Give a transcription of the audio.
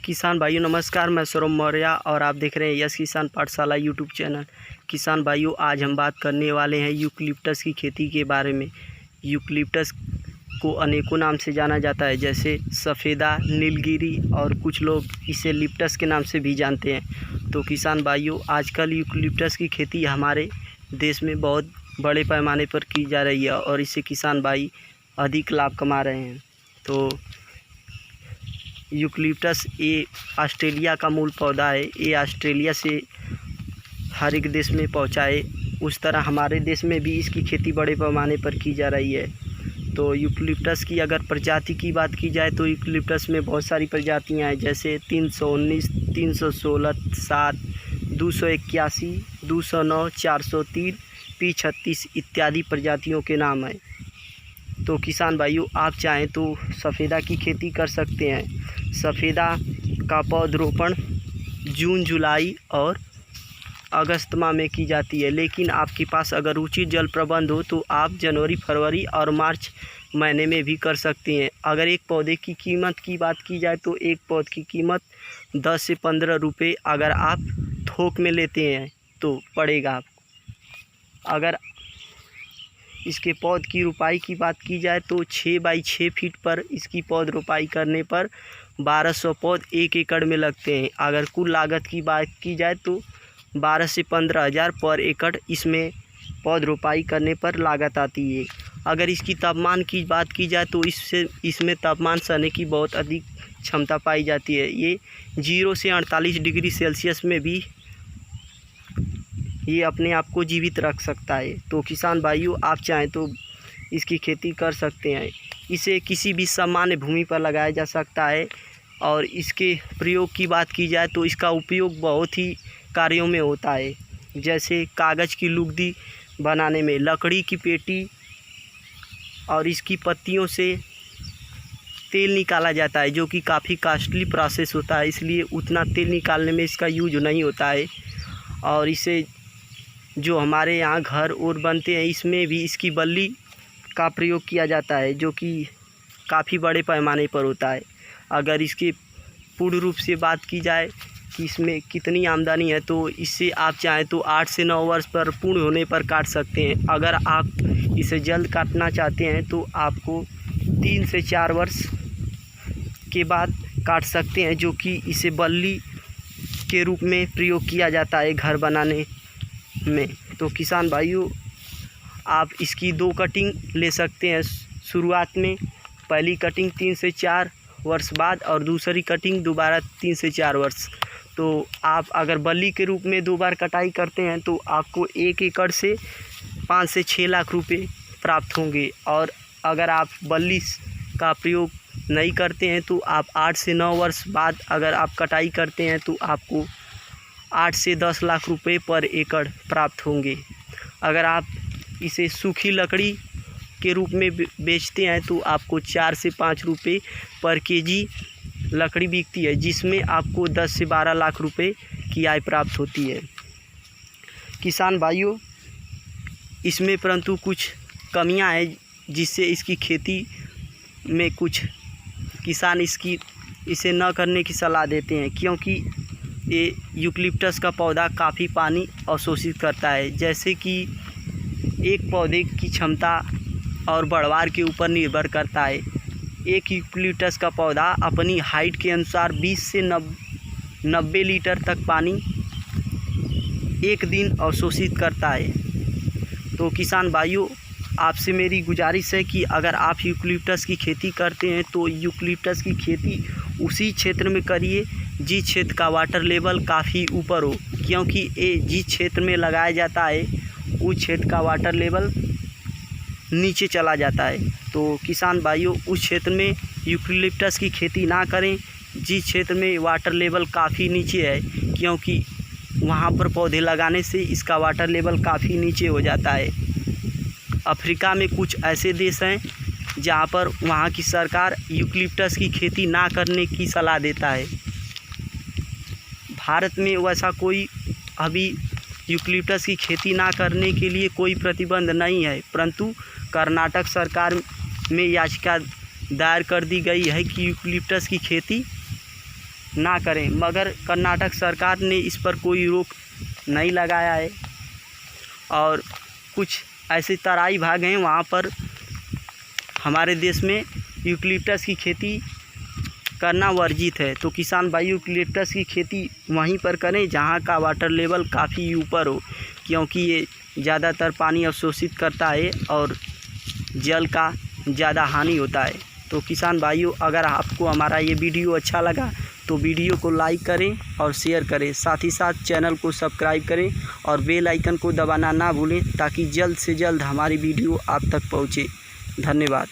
किसान भाइयों नमस्कार, मैं सौरभ मौर्य और आप देख रहे हैं यस किसान पाठशाला यूट्यूब चैनल। किसान भाइयों, आज हम बात करने वाले हैं यूकलिप्टस की खेती के बारे में। यूकलिप्टस को अनेकों नाम से जाना जाता है, जैसे सफ़ेदा, नीलगिरी और कुछ लोग इसे लिप्टस के नाम से भी जानते हैं। तो किसान भाइयों, आजकल यूकलिप्टस की खेती हमारे देश में बहुत बड़े पैमाने पर की जा रही है और इससे किसान भाई अधिक लाभ कमा रहे हैं। तो यूकलिप्टस ये ऑस्ट्रेलिया का मूल पौधा है। ये ऑस्ट्रेलिया से हर एक देश में पहुंचा है। उस तरह हमारे देश में भी इसकी खेती बड़े पैमाने पर की जा रही है। तो यूकलिप्टस की अगर प्रजाति की बात की जाए तो यूकलिप्टस में बहुत सारी प्रजातियां हैं, जैसे 319, 316, 7, 281, 209, 403, P36 इत्यादि प्रजातियों के नाम हैं। तो किसान भाइयों, आप चाहें तो सफ़ेदा की खेती कर सकते हैं। सफ़ेदा का पौधरोपण जून, जुलाई और अगस्त माह में की जाती है, लेकिन आपके पास अगर उचित जल प्रबंध हो तो आप जनवरी, फरवरी और मार्च महीने में भी कर सकते हैं। अगर एक पौधे की कीमत की बात की जाए तो एक पौधे की कीमत 10 से 15 रुपये अगर आप थोक में लेते हैं तो पड़ेगा आप। अगर इसके पौध की रोपाई की बात की जाए तो 6 बाई 6 फीट पर इसकी पौध रोपाई करने पर 1200 पौध 1 एकड़ में लगते हैं। अगर कुल लागत की बात की जाए तो 12 से 15 हज़ार पर एकड़ इसमें पौध रोपाई करने पर लागत आती है। अगर इसकी तापमान की बात की जाए तो इसमें तापमान सहने की बहुत अधिक क्षमता पाई जाती है। ये 0 से 48 डिग्री सेल्सियस में भी ये अपने आप को जीवित रख सकता है। तो किसान भाइयों, आप चाहें तो इसकी खेती कर सकते हैं। इसे किसी भी सामान्य भूमि पर लगाया जा सकता है और इसके प्रयोग की बात की जाए तो इसका उपयोग बहुत ही कार्यों में होता है, जैसे कागज़ की लुगदी बनाने में, लकड़ी की पेटी, और इसकी पत्तियों से तेल निकाला जाता है जो कि काफ़ी कॉस्टली प्रोसेस होता है, इसलिए उतना तेल निकालने में इसका यूज नहीं होता है। और इसे जो हमारे यहाँ घर और बनते हैं इसमें भी इसकी बल्ली का प्रयोग किया जाता है, जो कि काफ़ी बड़े पैमाने पर होता है। अगर इसके पूर्ण रूप से बात की जाए कि इसमें कितनी आमदनी है तो इससे आप चाहें तो 8 से 9 वर्ष पर पूर्ण होने पर काट सकते हैं। अगर आप इसे जल्द काटना चाहते हैं तो आपको 3 से 4 वर्ष के बाद काट सकते हैं, जो कि इसे बल्ली के रूप में प्रयोग किया जाता है घर बनाने में। तो किसान भाइयों, आप इसकी 2 कटिंग ले सकते हैं शुरुआत में। पहली कटिंग 3 से 4 वर्ष बाद और दूसरी कटिंग दोबारा 3 से 4 वर्ष। तो आप अगर बल्ली के रूप में 2 बार कटाई करते हैं तो आपको 1 एकड़ से 5 से 6 लाख रुपए प्राप्त होंगे। और अगर आप बल्ली का प्रयोग नहीं करते हैं तो आप 8 से 9 वर्ष बाद अगर आप कटाई करते हैं तो आपको 8 से 10 लाख रुपए पर एकड़ प्राप्त होंगे। अगर आप इसे सूखी लकड़ी के रूप में बेचते हैं तो आपको 4 से 5 रुपये पर केजी लकड़ी बिकती है, जिसमें आपको 10 से 12 लाख रुपए की आय प्राप्त होती है। किसान भाइयों, इसमें परंतु कुछ कमियां हैं जिससे इसकी खेती में कुछ किसान इसे न करने की सलाह देते हैं, क्योंकि ये यूकलिप्टस का पौधा काफ़ी पानी अवशोषित करता है। जैसे कि एक पौधे की क्षमता और बढ़वार के ऊपर निर्भर करता है। एक यूकलिप्टस का पौधा अपनी हाइट के अनुसार 20 से 90 लीटर तक पानी एक दिन अवशोषित करता है। तो किसान भाइयों, आपसे मेरी गुजारिश है कि अगर आप यूकलिप्टस की खेती करते हैं तो यूकलिप्टस की खेती उसी क्षेत्र में करिए जिस क्षेत्र का वाटर लेवल काफ़ी ऊपर हो, क्योंकि ये जिस क्षेत्र में लगाया जाता है उस क्षेत्र का वाटर लेवल नीचे चला जाता है। तो किसान भाइयों, उस क्षेत्र में यूकलिप्टस की खेती ना करें जिस क्षेत्र में वाटर लेवल काफ़ी नीचे है, क्योंकि वहाँ पर पौधे लगाने से इसका वाटर लेवल काफ़ी नीचे हो जाता है। अफ्रीका में कुछ ऐसे देश हैं जहाँ पर वहाँ की सरकार यूकलिप्टस की खेती ना करने की सलाह देता है। भारत में वैसा कोई अभी यूकलिप्टस की खेती ना करने के लिए कोई प्रतिबंध नहीं है, परंतु कर्नाटक सरकार में याचिका दायर कर दी गई है कि यूकलिप्टस की खेती ना करें, मगर कर्नाटक सरकार ने इस पर कोई रोक नहीं लगाया है। और कुछ ऐसे तराई भाग हैं वहाँ पर हमारे देश में यूकलिप्टस की खेती करना वर्जित है। तो किसान भाई यूकलिप्टस की खेती वहीं पर करें जहाँ का वाटर लेवल काफ़ी ऊपर हो, क्योंकि ये ज़्यादातर पानी अवशोषित करता है और जल का ज़्यादा हानि होता है। तो किसान भाइयों, अगर आपको हमारा ये वीडियो अच्छा लगा तो वीडियो को लाइक करें और शेयर करें, साथ ही साथ चैनल को सब्सक्राइब करें और बेल आइकन को दबाना ना भूलें, ताकि जल्द से जल्द हमारी वीडियो आप तक पहुँचे। धन्यवाद।